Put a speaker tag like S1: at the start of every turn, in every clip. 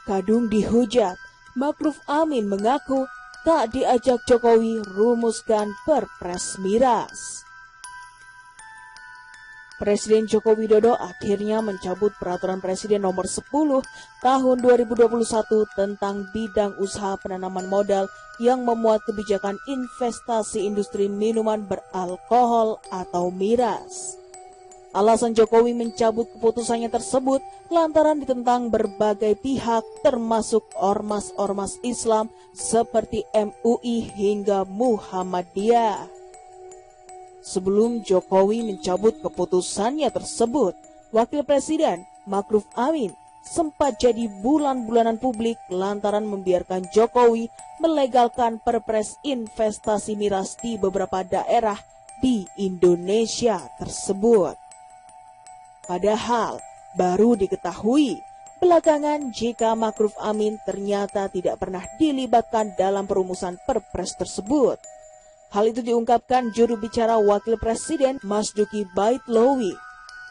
S1: Kadung dihujat, Ma'ruf Amin mengaku tak diajak Jokowi rumuskan Perpres miras. Presiden Joko Widodo akhirnya mencabut Peraturan Presiden Nomor 10 Tahun 2021 tentang bidang usaha penanaman modal yang memuat kebijakan investasi industri minuman beralkohol atau miras. Alasan Jokowi mencabut keputusannya tersebut lantaran ditentang berbagai pihak termasuk ormas-ormas Islam seperti MUI hingga Muhammadiyah. Sebelum Jokowi mencabut keputusannya tersebut, Wakil Presiden Ma'ruf Amin sempat jadi bulan-bulanan publik lantaran membiarkan Jokowi melegalkan Perpres investasi miras di beberapa daerah di Indonesia tersebut. Padahal baru diketahui belakangan jika Ma'ruf Amin ternyata tidak pernah dilibatkan dalam perumusan Perpres tersebut. Hal itu diungkapkan juru bicara Wakil Presiden Masduki Baitlawi.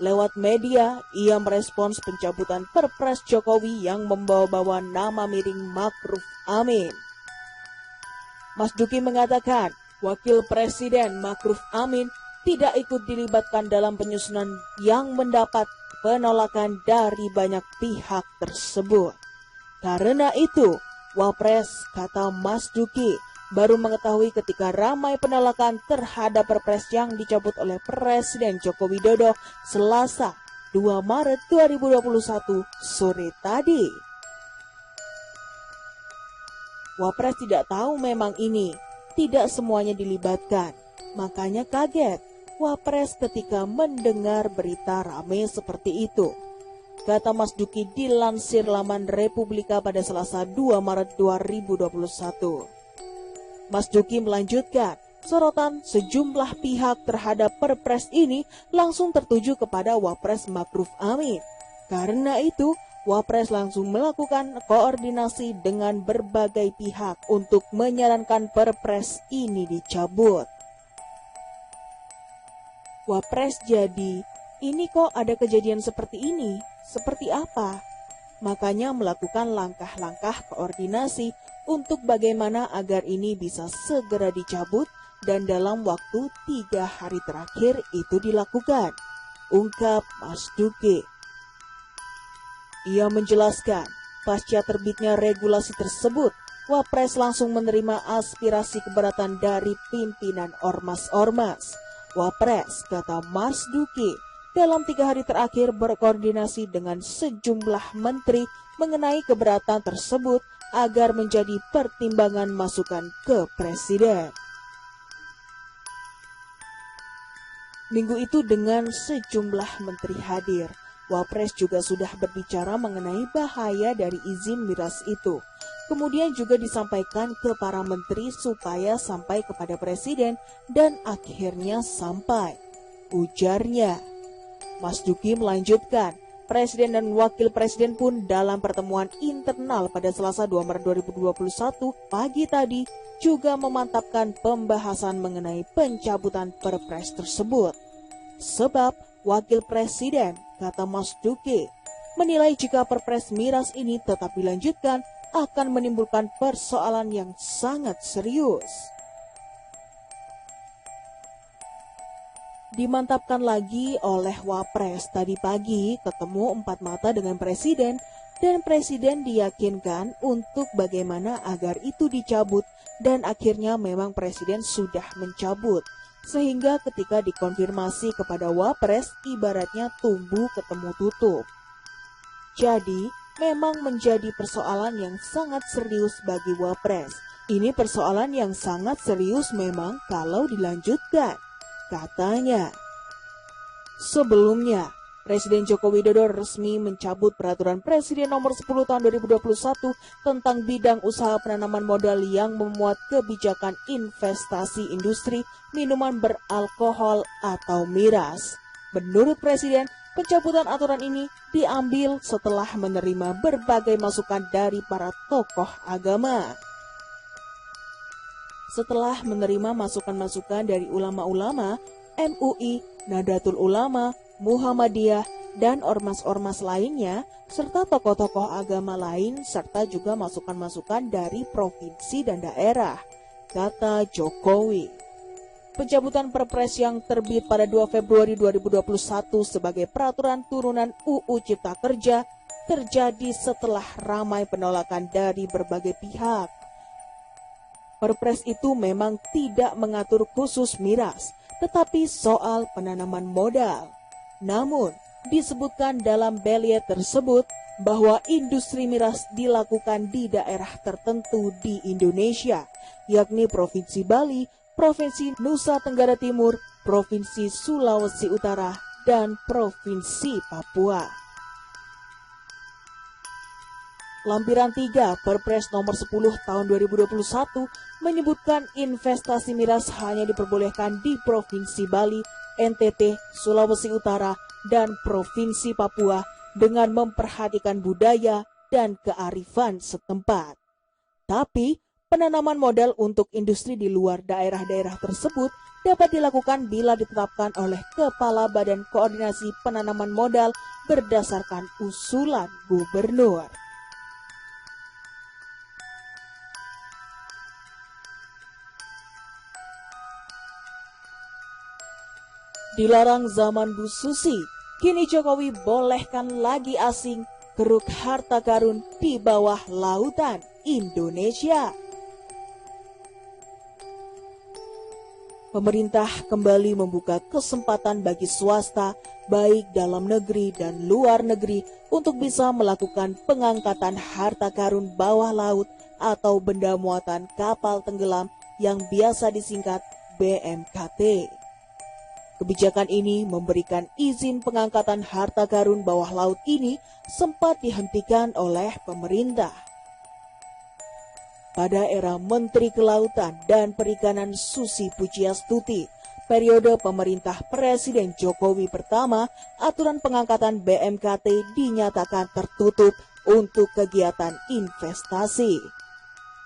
S1: Lewat media, ia merespons pencabutan Perpres Jokowi yang membawa-bawa nama miring Ma'ruf Amin. Masduki mengatakan, Wakil Presiden Ma'ruf Amin tidak ikut dilibatkan dalam penyusunan yang mendapat penolakan dari banyak pihak tersebut. Karena itu, Wapres, kata Masduki, baru mengetahui ketika ramai penolakan terhadap Perpres yang dicabut oleh Presiden Joko Widodo Selasa 2 Maret 2021 sore tadi. Wapres tidak tahu memang ini tidak semuanya dilibatkan, makanya kaget Wapres ketika mendengar berita rame seperti itu. Kata Masduki dilansir laman Republika pada Selasa 2 Maret 2021. Masduki melanjutkan, sorotan sejumlah pihak terhadap Perpres ini langsung tertuju kepada Wapres Ma'ruf Amin. Karena itu, Wapres langsung melakukan koordinasi dengan berbagai pihak untuk menyarankan Perpres ini dicabut. Wapres jadi, ini kok ada kejadian seperti ini? Seperti apa? Makanya melakukan langkah-langkah koordinasi untuk bagaimana agar ini bisa segera dicabut dan dalam waktu 3 hari terakhir itu dilakukan, ungkap Masduki. Ia menjelaskan, pasca terbitnya regulasi tersebut, Wapres langsung menerima aspirasi keberatan dari pimpinan ormas-ormas. Wapres, kata Masduki, dalam 3 hari terakhir berkoordinasi dengan sejumlah menteri mengenai keberatan tersebut agar menjadi pertimbangan masukan ke Presiden. Minggu itu dengan sejumlah menteri hadir, Wapres juga sudah berbicara mengenai bahaya dari izin miras itu. Kemudian juga disampaikan ke para menteri supaya sampai kepada Presiden dan akhirnya sampai, ujarnya. Masduki melanjutkan, Presiden dan Wakil Presiden pun dalam pertemuan internal pada Selasa 2 Maret 2021 pagi tadi juga memantapkan pembahasan mengenai pencabutan Perpres tersebut. Sebab Wakil Presiden, kata Masduki, menilai jika Perpres miras ini tetap dilanjutkan akan menimbulkan persoalan yang sangat serius. Dimantapkan lagi oleh Wapres tadi pagi ketemu 4 mata dengan Presiden dan Presiden diyakinkan untuk bagaimana agar itu dicabut dan akhirnya memang Presiden sudah mencabut sehingga ketika dikonfirmasi kepada Wapres ibaratnya tumbuh ketemu tutup. Jadi memang menjadi persoalan yang sangat serius bagi Wapres. Ini persoalan yang sangat serius memang kalau dilanjutkan, katanya. Sebelumnya, Presiden Joko Widodo resmi mencabut Peraturan Presiden Nomor 10 Tahun 2021 tentang bidang usaha penanaman modal yang memuat kebijakan investasi industri minuman beralkohol atau miras. Menurut Presiden, pencabutan aturan ini diambil setelah menerima berbagai masukan dari para tokoh agama. Setelah menerima masukan-masukan dari ulama-ulama, MUI, Nahdlatul Ulama, Muhammadiyah, dan ormas-ormas lainnya, serta tokoh-tokoh agama lain, serta juga masukan-masukan dari provinsi dan daerah, kata Jokowi. Pencabutan Perpres yang terbit pada 2 Februari 2021 sebagai peraturan turunan UU Cipta Kerja terjadi setelah ramai penolakan dari berbagai pihak. Perpres itu memang tidak mengatur khusus miras, tetapi soal penanaman modal. Namun, disebutkan dalam belie tersebut bahwa industri miras dilakukan di daerah tertentu di Indonesia, yakni Provinsi Bali, Provinsi Nusa Tenggara Timur, Provinsi Sulawesi Utara, dan Provinsi Papua. Lampiran 3 Perpres nomor 10 tahun 2021 menyebutkan investasi miras hanya diperbolehkan di Provinsi Bali, NTT, Sulawesi Utara, dan Provinsi Papua dengan memperhatikan budaya dan kearifan setempat. Tapi, penanaman modal untuk industri di luar daerah-daerah tersebut dapat dilakukan bila ditetapkan oleh Kepala Badan Koordinasi Penanaman Modal berdasarkan usulan gubernur. Dilarang zaman Bu Susi, kini Jokowi bolehkan lagi asing keruk harta karun di bawah lautan Indonesia. Pemerintah kembali membuka kesempatan bagi swasta, baik dalam negeri dan luar negeri, untuk bisa melakukan pengangkatan harta karun bawah laut atau benda muatan kapal tenggelam yang biasa disingkat BMKT. Kebijakan ini memberikan izin pengangkatan harta karun bawah laut ini sempat dihentikan oleh pemerintah. Pada era Menteri Kelautan dan Perikanan Susi Pujiastuti, periode pemerintah Presiden Jokowi pertama, aturan pengangkatan BMKT dinyatakan tertutup untuk kegiatan investasi.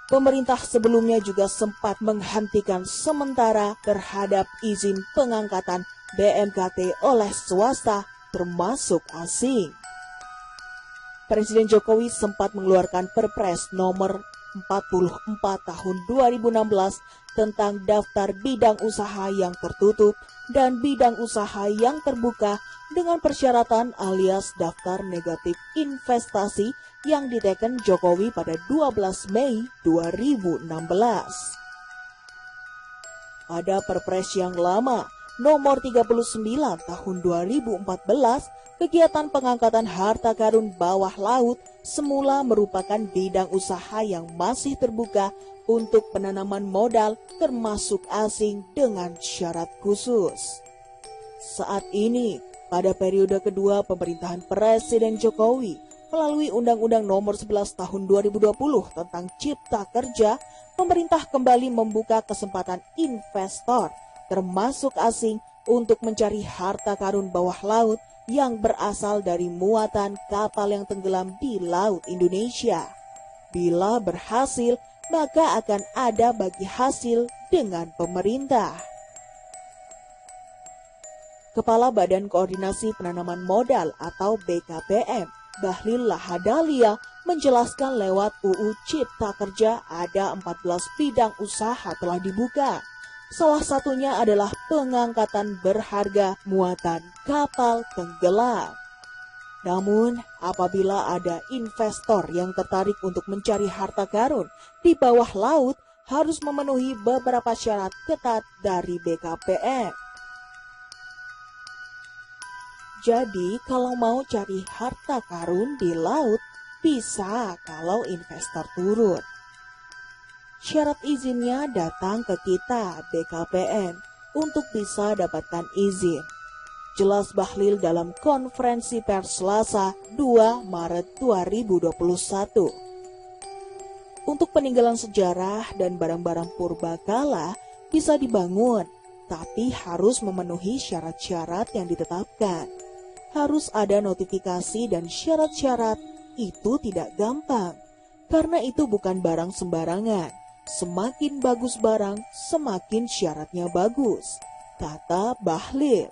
S1: Pemerintah sebelumnya juga sempat menghentikan sementara terhadap izin pengangkatan BMKT oleh swasta termasuk asing. Presiden Jokowi sempat mengeluarkan Perpres nomor 44 tahun 2016 tentang daftar bidang usaha yang tertutup dan bidang usaha yang terbuka dengan persyaratan alias daftar negatif investasi yang diteken Jokowi pada 12 Mei 2016. Pada Perpres yang lama, nomor 39 tahun 2014, kegiatan pengangkatan harta karun bawah laut semula merupakan bidang usaha yang masih terbuka untuk penanaman modal termasuk asing dengan syarat khusus. Saat ini, pada periode kedua pemerintahan Presiden Jokowi, melalui Undang-Undang Nomor 11 Tahun 2020 tentang Cipta Kerja, pemerintah kembali membuka kesempatan investor, termasuk asing, untuk mencari harta karun bawah laut yang berasal dari muatan kapal yang tenggelam di Laut Indonesia. Bila berhasil, maka akan ada bagi hasil dengan pemerintah. Kepala Badan Koordinasi Penanaman Modal atau BKPM, Bahlil Lahadalia, menjelaskan lewat UU Cipta Kerja ada 14 bidang usaha telah dibuka. Salah satunya adalah pengangkatan berharga muatan kapal tenggelam. Namun, apabila ada investor yang tertarik untuk mencari harta karun di bawah laut, harus memenuhi beberapa syarat ketat dari BKPM. Jadi, kalau mau cari harta karun di laut, bisa kalau investor turun. Syarat izinnya datang ke kita, BKPM, untuk bisa dapatkan izin. Jelas Bahlil dalam konferensi pers Selasa 2 Maret 2021. Untuk peninggalan sejarah dan barang-barang purbakala bisa dibangun, tapi harus memenuhi syarat-syarat yang ditetapkan. Harus ada notifikasi dan syarat-syarat, itu tidak gampang. Karena itu bukan barang sembarangan. Semakin bagus barang, semakin syaratnya bagus, kata Bahlil.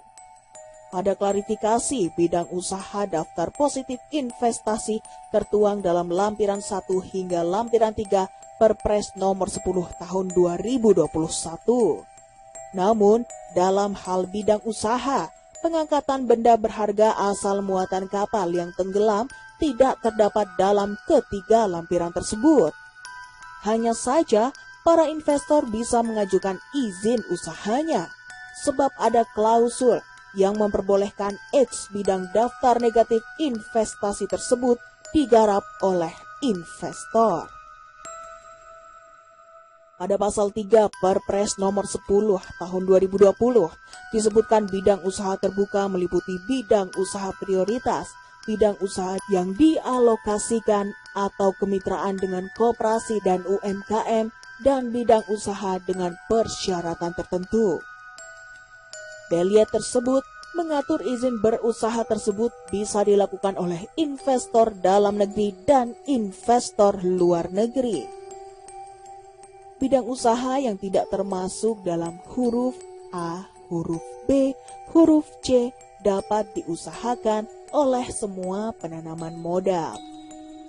S1: Pada klarifikasi bidang usaha daftar positif investasi tertuang dalam lampiran 1 hingga lampiran 3 Perpres nomor 10 tahun 2021. Namun, dalam hal bidang usaha, pengangkatan benda berharga asal muatan kapal yang tenggelam tidak terdapat dalam ketiga lampiran tersebut. Hanya saja, para investor bisa mengajukan izin usahanya, sebab ada klausul yang memperbolehkan X bidang daftar negatif investasi tersebut digarap oleh investor. Pada pasal 3 Perpres nomor 10 tahun 2020 disebutkan bidang usaha terbuka meliputi bidang usaha prioritas, bidang usaha yang dialokasikan atau kemitraan dengan koperasi dan UMKM, dan bidang usaha dengan persyaratan tertentu. Beliat tersebut mengatur izin berusaha tersebut bisa dilakukan oleh investor dalam negeri dan investor luar negeri. Bidang usaha yang tidak termasuk dalam huruf A, huruf B, huruf C dapat diusahakan oleh semua penanaman modal.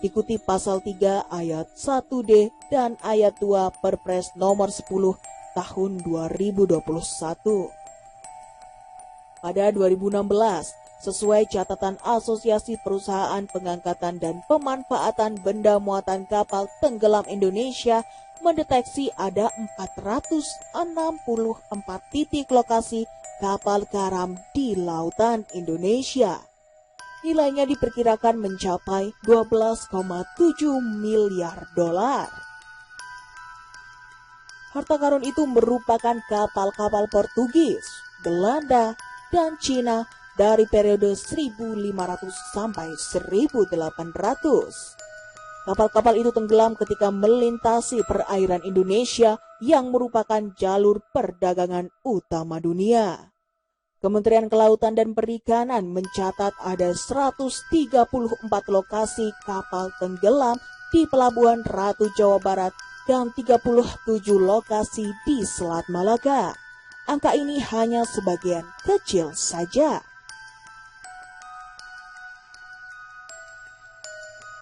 S1: Dikutip pasal 3 ayat 1D dan ayat 2 Perpres nomor 10 tahun 2021. Pada 2016, sesuai catatan Asosiasi Perusahaan Pengangkatan dan Pemanfaatan Benda Muatan Kapal Tenggelam Indonesia mendeteksi ada 464 titik lokasi kapal karam di lautan Indonesia. Nilainya diperkirakan mencapai 12,7 miliar dolar. Harta karun itu merupakan kapal-kapal Portugis, Belanda, dan Cina dari periode 1500 sampai 1800. Kapal-kapal itu tenggelam ketika melintasi perairan Indonesia yang merupakan jalur perdagangan utama dunia. Kementerian Kelautan dan Perikanan mencatat ada 134 lokasi kapal tenggelam di Pelabuhan Ratu Jawa Barat dan 37 lokasi di Selat Malaka. Angka ini hanya sebagian kecil saja.